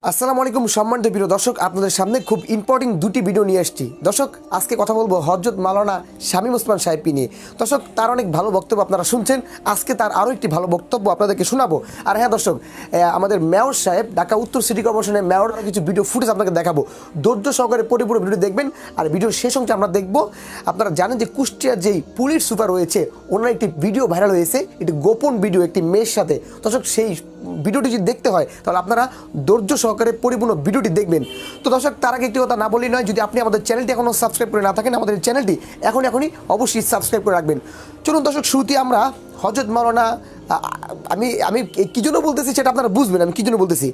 আসসালামু আলাইকুম সম্মানিত প্রিয় দর্শক, আপনাদের সামনে খুব ইম্পর্টেন্ট দুটি ভিডিও নিয়ে এসেছি। দর্শক, আজকে কথা বলবো হযরত মাওলানা শামীম ওসমান সাহেবকে নিয়ে। দর্শক, তার অনেক ভালো বক্তব্য আপনারা শুনছেন, আজকে তার আরও একটি ভালো বক্তব্য আপনাদেরকে শোনাবো। আর হ্যাঁ দর্শক, আমাদের মেয়র সাহেব, ঢাকা উত্তর সিটি কর্পোরেশনের মেয়র কিছু ভিডিও ফুটেজ আপনাকে দেখাবো। ধৈর্য সহকারে পরিপূর্ণ ভিডিও দেখবেন। আর ভিডিওর শেষ অংশে আমরা দেখবো, আপনারা জানেন যে কুষ্টিয়ার যেই পুলিশ সুপার রয়েছে, ওনার একটি ভিডিও ভাইরাল হয়েছে, একটি গোপন ভিডিও একটি মেয়ের সাথে। দর্শক, সেই ভিডিওটি যদি দেখতে হয় তাহলে আপনারা ধৈর্য সহকারে পরিপূর্ণ ভিডিওটি দেখবেন। তো দর্শক, তার আগে একটি কথা না বলি নয়, যদি আপনি আমাদের চ্যানেলটি এখনও সাবস্ক্রাইব করে না থাকেন, আমাদের চ্যানেলটি এখনই অবশ্যই সাবস্ক্রাইব করে রাখবেন। চলুন দর্শক, শুরুতে আমরা হযরত মাওলানা, আমি কী জন্য বলতেছি সেটা আপনারা বুঝবেন আমি কী জন্য বলতেছি।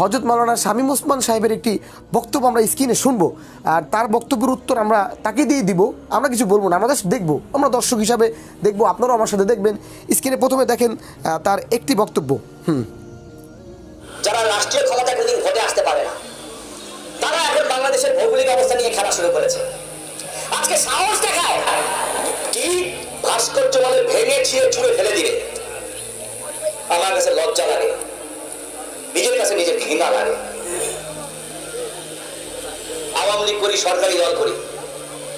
হযরত মাওলানা শামীম ওসমান সাহেবের একটি বক্তব্য আমরা স্ক্রিনে শুনবো, আর তার বক্তব্যের উত্তর আমরা তাকে দিয়ে দিব। আমরা কিছু বলবো না, আমরা জাস্ট দেখবো, আমরা দর্শক হিসাবে দেখবো, আপনারাও আমার সাথে দেখবেন। স্ক্রিনে প্রথমে দেখেন তার একটি বক্তব্য। যারা রাষ্ট্রীয় ক্ষমতা কোনদিন ভোটে আসতে পারে না, তারা এখন বাংলাদেশের ভৌগোলিক অবস্থা নিয়ে খেলা শুরু করেছে। আজকে সাহস দেখায় কি ভাস্কর্য বলে ভেঙে ছিঁড়ে ছুঁড়ে ফেলে দিবে। আমার কাছে লজ্জা লাগে, নিজের কাছে নিজের ঘৃণা লাগে। আওয়ামী লীগ করি, সরকারি দল করি,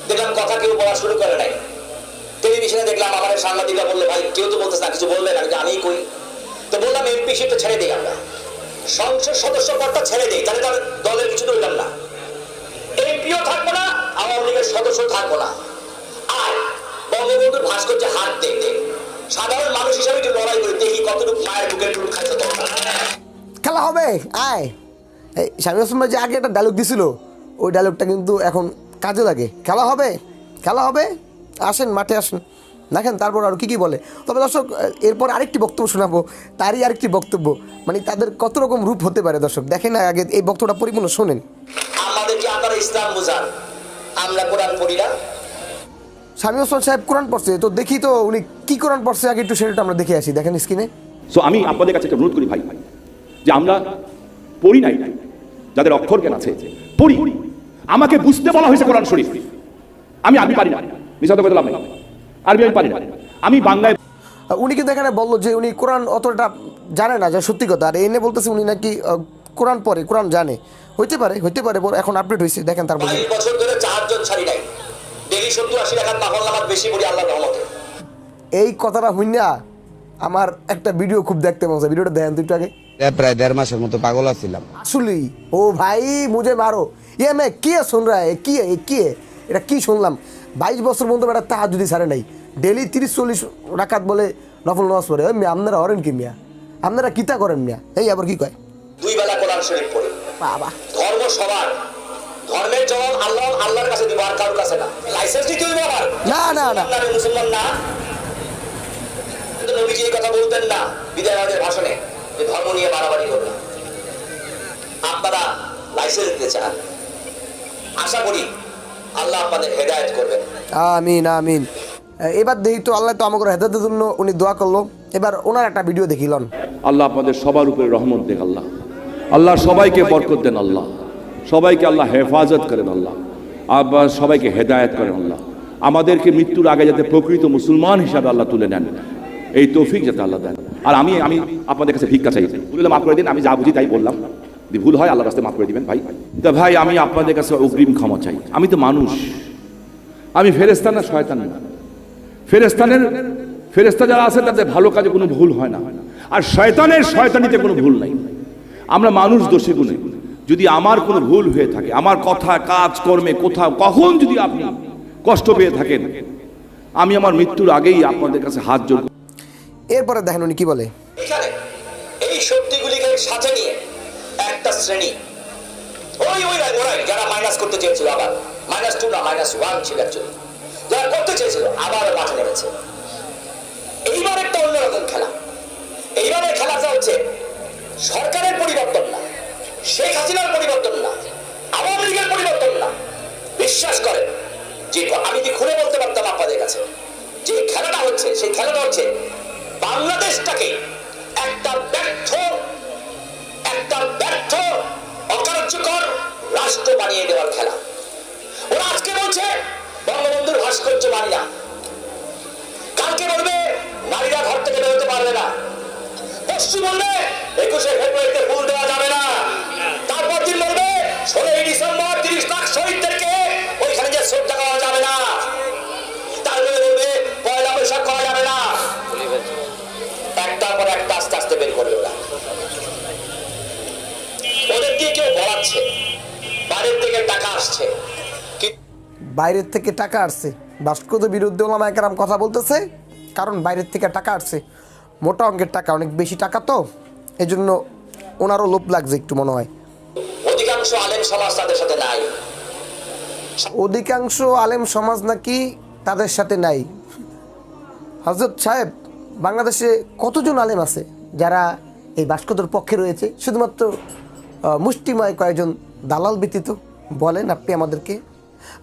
দেখলাম কথা কেউ বলা শুরু করে নাই। টেলিভিশনে দেখলাম আমাদের সাংবাদিকরা বললো, ভাই কেউ তো বলতেছে না, কিছু বলবেন, আমি করি। তো বললাম এমপি সিটটা ছেড়ে দিই, আমরা সংসদ সদস্য পদটা ছেড়ে দিই, তাহলে তার দলের কিছু রইলাম না, এমপিও থাকবো না, আওয়ামী লীগের সদস্য থাকবো না। আর বঙ্গবন্ধুর ভাস্কর্যে হাত দেখে সাধারণ মানুষ হিসাবে একটু লড়াই করে দেখি কতটুকু মায়ের বুকের টুকু খাইতে দরকার। খেলা হবে আয়। এই শামীম ওসমান যে আগে একটা ডায়লগ দিছিল, ওই ডায়লগটা কিন্তু এখন কাজে লাগে। খেলা হবে, খেলা হবে, আসেন মাঠে আসেন, দেখেন তারপর আর কি বলে। তবে দর্শক, এরপর আরেকটি বক্তব্য শোনাবো, তারই আরেকটি বক্তব্য, মানে তাদের কত রকম রূপ হতে পারে। দর্শক দেখেন, আগে এই বক্তব্যটা পরিপূর্ণ শোনেন। আমাদেরকে আপনারা ইসলাম বুঝান, আমরা কোরআন পড়ি না। শামীম ওসমান সাহেব কোরআন পড়ছে, তো দেখি তো উনি কি কোরআন পড়ছে, আগে একটু সেটা আমরা দেখে আসি। দেখেন স্ক্রিনে। সো আমি আপনাদের কাছে একটা অনুরোধ করি ভাই, যে আমরা পড়ি নাই, যাদের অক্ষর জ্ঞান আছে পড়ি। আমাকে বুঝতে বলা হয়েছে কোরআন শরীফ, আমি পারি না, নিঃসন্দেহ বললাম না, আরবি আমি পারি না, আমি বাংলায়। উনি কিন্তু এখানে বললো যে উনি কোরআন অতটা জানে না, যা সত্যি কথা। আর এনে বলতেছে উনি নাকি কোরআন পড়ে, কোরআন জানে। হইতে পারে, এখন আপডেট হয়েছে, দেখেন তারপর। 22 বছর ধরে চারজন ছাড়ি নাই, ডেইলি 70-80 রাকাত নফল নামাজ বেশি পড়ি আল্লাহর রহমতে। এই কথাটা হইনা আমার একটা ভিডিও খুব দেখতে মজা। ভিডিওটা দেখেন তো একটু আগে। প্রায় 1.5 মাসের মতো পাগল ছিলাম আসলেই। ও ভাই মুঝে মারো, ইয়ে মে কি শুন রা হ্যায়, কি এটা কি শুনলাম? 22 বছর পর্যন্ত একটা তাহাজ্জুদি ছাড়ে নাই, ডেলি 30-40 রাকাত বলে নফল নামাজ পড়ে। ওই মিয়া আপনারা হরেন কি মিয়া, আপনারা কিতা করেন মিয়া? এই আবার কি কয়, 2 বেলা কোরআন শরীফ পড়ে। বাবা, ধর্ম সবার, ধর্মের জবাব আল্লাহর কাছে দিব, আর কারোর কাছে না। লাইসেন্স দিতে হইব আমার? না আমি মুসলমান না। কিন্তু নবীজি এই কথা বলতেন না বিদায়ের ভাষণে, যে ধর্ম নিয়ে বাড়াবাড়ি করবে। আপনারা লাইসেন্স দিতে চান, আশা করি আল্লাহ আপনাদের হেদায়েত করবেন। আমিন। এবার দেখি তো, আল্লাহ তো আমাকে হেদায়েতের জন্য উনি দোয়া করলো। এবার ওনার একটা ভিডিও দেখিলেন। আল্লাহ আপনাদের সবার উপরে রহমত দেন, আল্লাহ সবাইকে বরকত দেন, আল্লাহ সবাইকে আল্লাহ হেফাজত করেন, আল্লাহ আবার সবাইকে হেদায়েত করেন, আল্লাহ আমাদেরকে মৃত্যুর আগে যাতে প্রকৃত মুসলমান হিসাবে আল্লাহ তুলে নেন, এই তৌফিক যাতে আল্লাহ দেন। আর আমি আপনাদের কাছে ভিক্ষা চাই, ভুল মাফ করে দিন, আমি যা বুঝি তাই বললাম, যদি ভুল হয় আল্লাহর কাছে মাফ করে দিবেন ভাই। তা ভাই, আমি আপনাদের কাছে অগ্রিম ক্ষমা চাই। আমি তো মানুষ, আমি ফেরেশতা না শয়তান না। ফেরেশতা যারা আছে তাদের ভালো কাজে কোনো ভুল হয় না, আর শয়তানিতে কোনো ভুল নাই। আমরা মানুষ দোষী গুণে, যদি আমার কোনো ভুল হয়ে থাকে, আমার কথা কাজ কর্মে কোথাও কখন যদি আপনি কষ্ট পেয়ে থাকেন, আমি আমার মৃত্যুর আগেই আপনাদের কাছে হাত জোড়। এরপরে দেখেন উনি কি বলে। এখানে এই শক্তিগুলিকে সাথে নিয়ে একটা শ্রেণী, ওরাই যারা মাইনাস করতে চেয়েছিল, আবার -2 না -1 ছিল অ্যাকচুয়ালি, যারা করতে চেয়েছিল আবার মাঠে নেমেছে। এইবার একটা অন্যরকম খেলা। এইবারের খেলাটা হচ্ছে সরকারের পরিবর্তন না, শেখ হাসিনার পরিবর্তন না, আওয়ামী লীগের পরিবর্তন না। বিশ্বাস করেন যে আমি কি খুলে বলতে পারতাম আপনাদের কাছে, যে খেলাটা হচ্ছে, সেই খেলাটা হচ্ছে বাংলাদেশটাকে একটা ব্যর্থ অকার্যকর রাষ্ট্র বানিয়ে দেওয়ার খেলা। ওরা আজকে বলছে বঙ্গবন্ধুর ভাস্কর্য মানি না, কালকে বলবে নারীরা ঘর থেকে বেরোতে পারবে না, পশ্চিম বলবে 21শে ফেব্রুয়ারিতে ফুল দেওয়া যাবে না, দিয়ে কেউ বলাচ্ছে বাইরের থেকে টাকা আসছে, বাইরের থেকে টাকা আসছে, ভাস্কর্যের বিরুদ্ধে ওলামায়ে কেরাম কথা বলতেছে, কারণ বাইরের থেকে টাকা আসছে, মোটা অঙ্কের টাকা, অনেক বেশি টাকা, তো এই জন্য ওনারও লোভ লাগছে একটু মনে হয়। অধিকাংশ আলেম সমাজ তাদের সাথে নাই। অধিকাংশ আলেম সমাজ নাকি তাদের সাথে নাই। হযরত সাহেব, বাংলাদেশে কতজন আলেম আছে যারা এই ভাস্কর্যের পক্ষে রয়েছে? শুধুমাত্র মুষ্টিময় কয়েকজন দালাল ব্যতীত। বলেন আপনি আমাদেরকে।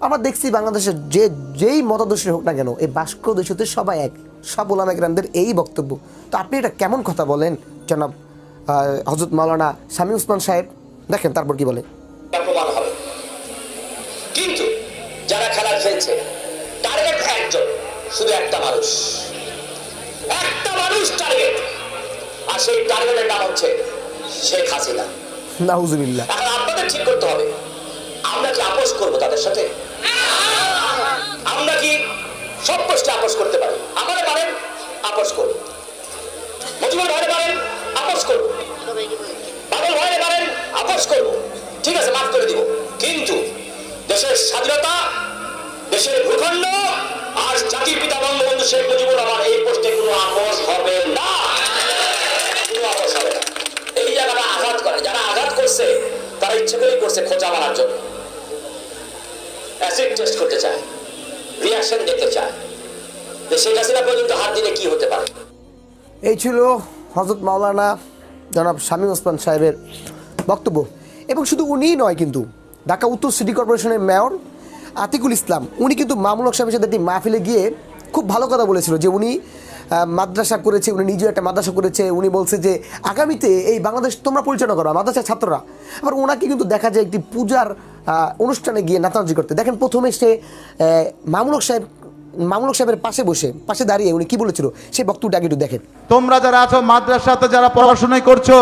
আমরা দেখছি বাংলাদেশের যেই মতাদর্শী হোক না কেন, এই ভাস্কর্য ইস্যুতে সবাই এক, সব ওলামায়ে কেরামদের এই বক্তব্য। তো আপনি এটা কেমন কথা বলেন জনাব হযরত মাওলানা শামীম ওসমান সাহেব? দেখেন তারপর কি বলে। প্রমাণ হবে। কিন্তু যারা খেলা খেলছে টার্গেট একজন, শুধু একটা মানুষ টার্গেট, আর সেই টার্গেটের নাম হচ্ছে শেখ হাসিনা। নাউজুবিল্লাহ। এখন আপনাদের ঠিক করতে হবে, আমরা কি আপোষ করব তাদের সাথে? আমরা কি সব প্রশ্নে আপোষ করতে পারি? আমাদের পারেন আপোষ করব, মুজিবুর ভাইরে পারেন আপোষ করব, বাবুল ভাইরে পারেন আপোষ করব, ঠিক আছে মাফ করে দিব। কিন্তু দেশের স্বাধীনতা, দেশের ভূখণ্ড আর জাতির পিতা বঙ্গবন্ধু শেখ মুজিবুর রহমান, এই প্রশ্নে কোনো আপোষ হবে না, কোনো আপোষ হবে না। এই জায়গাটা আঘাত করে, যারা আঘাত করছে তারা ইচ্ছে করেই করছে খোঁচা মারার জন্য, অ্যাসিড টেস্ট করতে চায়, রিয়াকশন দেখতে চায় যে শেখ হাসিনা পর্যন্ত হাত দিলে কি হতে পারে। এই ছিল হযরত মাওলানা জনাব শামীম ওসমান সাহেবের বক্তব্য। এবং শুধু উনিই নয়, কিন্তু ঢাকা উত্তর সিটি কর্পোরেশনের মেয়র আতিকুল ইসলাম, উনি কিন্তু মামুন হক সাহেবের সাথে একটি মাহফিলে গিয়ে খুব ভালো কথা বলেছিল যে উনি মাদ্রাসা করেছে, উনি নিজেও একটা মাদ্রাসা করেছে। উনি বলছে যে আগামীতে এই বাংলাদেশ তোমরা পরিচালনা করো, মাদ্রাসার ছাত্ররা। আবার ওনাকে কিন্তু দেখা যায় একটি পূজার অনুষ্ঠানে গিয়ে নাচানাচি করতে। দেখেন প্রথমে সে মামুন হক সাহেবের পাশে দাঁড়িয়ে উনি কি বলেছিল সেই বক্তব্যটা আগে একটু দেখেন। তোমরা যারা আছো মাদ্রাসাতে, যারা পড়াশোনা করছো,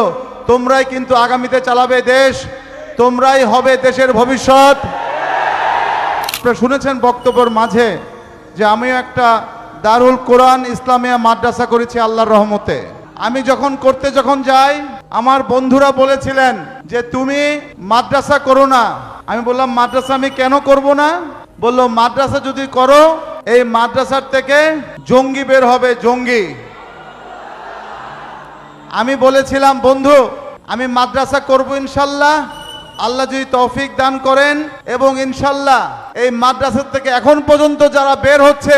তোমরাই কিন্তু আগামীতে চালাবে দেশ, তোমরাই হবে দেশের ভবিষ্যৎ। আপনারা শুনেছেন বক্তব্যের মাঝে যে আমিও একটা দারুল কোরআন ইসলামিয়া মাদ্রাসা করেছি আল্লাহর রহমতে। আমি যখন যাই, আমার বন্ধুরা বলেছিলেন যে তুমি মাদ্রাসা করো না। আমি বললাম মাদ্রাসা আমি কেন করব না? বলল মাদ্রাসা যদি করো, এই মাদ্রাসার থেকে জঙ্গি বের হবে, জঙ্গি। আমি বলেছিলাম বন্ধু, আমি মাদ্রাসা করব ইনশাল্লাহ, আল্লাহ যদি তৌফিক দান করেন, এবং ইনশাল্লাহ এই মাদ্রাসা থেকে এখন পর্যন্ত যারা বের হচ্ছে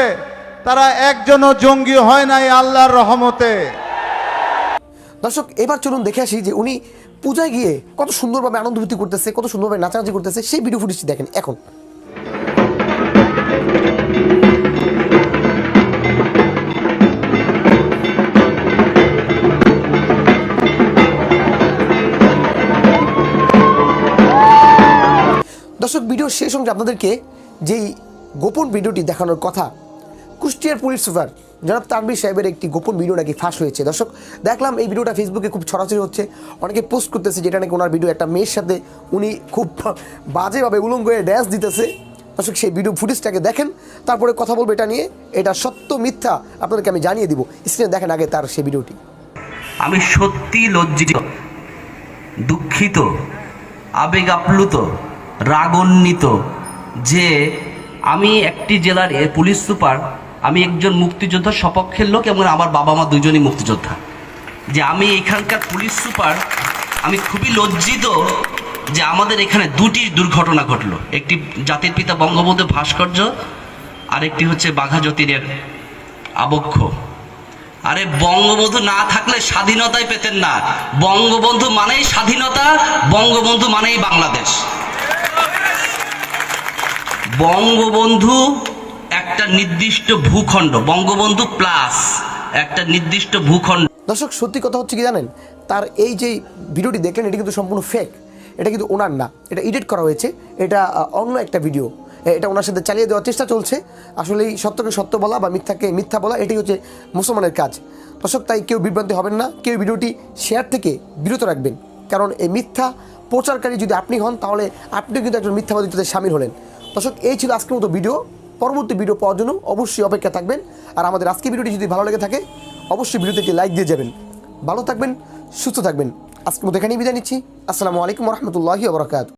তারা একজনও জঙ্গি হয় নাই আল্লাহর রহমতে। দর্শক, এবার চলুন দেখে আসি যে উনি পূজায় গিয়ে কত সুন্দরভাবে আনন্দভূতি করতেছে, কত সুন্দরভাবে নাচানাচি করতেছে, সেই ভিডিও ফুটেজটি দেখেন এখন। দর্শক, ভিডিও শেষ অংশে আপনাদেরকে যেই গোপন ভিডিওটি দেখানোর কথা, কুষ্টিয়ার পুলিশ সুপার জনাব তানভীর সাহেবের একটি গোপন ভিডিও নাকি ফাঁস হয়েছে। দর্শক, দেখলাম এই ভিডিওটা ফেসবুকে খুব ছড়াছড়ি হচ্ছে, অনেকে পোস্ট করতেছে যেটা নাকি ওনার ভিডিও, একটা মেয়ের সাথে উনি খুব বাজেভাবে উলঙ্গ হয়ে ড্যান্স দিতেছে। দর্শক, সেই ভিডিও ফুটেজটাকে দেখেন, তারপরে কথা বলবো এটা নিয়ে। এটা সত্য মিথ্যা আপনাদেরকে আমি জানিয়ে দিব। স্ক্রিনে দেখেন আগে তার সেই ভিডিওটি। আমি সত্যি লজ্জিত, দুঃখিত, আবেগ আপ্লুত, রাগান্বিত যে আমি একটি জেলার পুলিশ সুপার, আমি একজন মুক্তিযোদ্ধার সপক্ষের লোক এবং আমার বাবা মা দুজনই মুক্তিযোদ্ধা, যে আমি এখানকার পুলিশ সুপার, আমি খুবই লজ্জিত যে আমাদের এখানে দুটি দুর্ঘটনা ঘটলো। একটি জাতির পিতা বঙ্গবন্ধুর ভাস্কর্য, আর একটি হচ্ছে বাঘা যতীনের আবক্ষ। আরে বঙ্গবন্ধু না থাকলে স্বাধীনতাই পেতেন না। বঙ্গবন্ধু মানেই স্বাধীনতা, বঙ্গবন্ধু মানেই বাংলাদেশ। বঙ্গবন্ধু একটা নির্দিষ্ট ভূখণ্ড, বঙ্গবন্ধু প্লাস একটা নির্দিষ্ট ভূখণ্ড। দর্শক, সত্যি কথা হচ্ছে কি জানেন, তার এই যে ভিডিওটি দেখলেন এটি কিন্তু সম্পূর্ণ ফেক, এটা কিন্তু ওনার না, এটা এডিট করা হয়েছে, এটা অন্য একটা ভিডিও, এটা ওনার সাথে চালিয়ে দেওয়ার চেষ্টা চলছে। আসলেই সত্যকে সত্য বলা বা মিথ্যাকে মিথ্যা বলা, এটাই হচ্ছে মুসলমানের কাজ। দর্শক, তাই কেউ বিভ্রান্তি হবেন না, কেউ ভিডিওটি শেয়ার থেকে বিরত রাখবেন, কারণ এই মিথ্যা প্রচারকারী যদি আপনি হন তাহলে আপনিও কিন্তু একজন মিথ্যাবাদিতাতে সামিল হলেন। দর্শক, এই ছিল আজকের মতো ভিডিও। পরবর্তী ভিডিও পাওয়ার জন্য অবশ্যই অপেক্ষা থাকবেন। আর আমাদের আজকের ভিডিওটি যদি ভালো লেগে থাকে অবশ্যই ভিডিওতে একটি লাইক দিয়ে যাবেন। ভালো থাকবেন, সুস্থ থাকবেন। আজকের মতো এখানেই বিদায় নিচ্ছি। আসসালামু আলাইকুম রহমতুল্লাহি ওয়া বারাকাতুহু।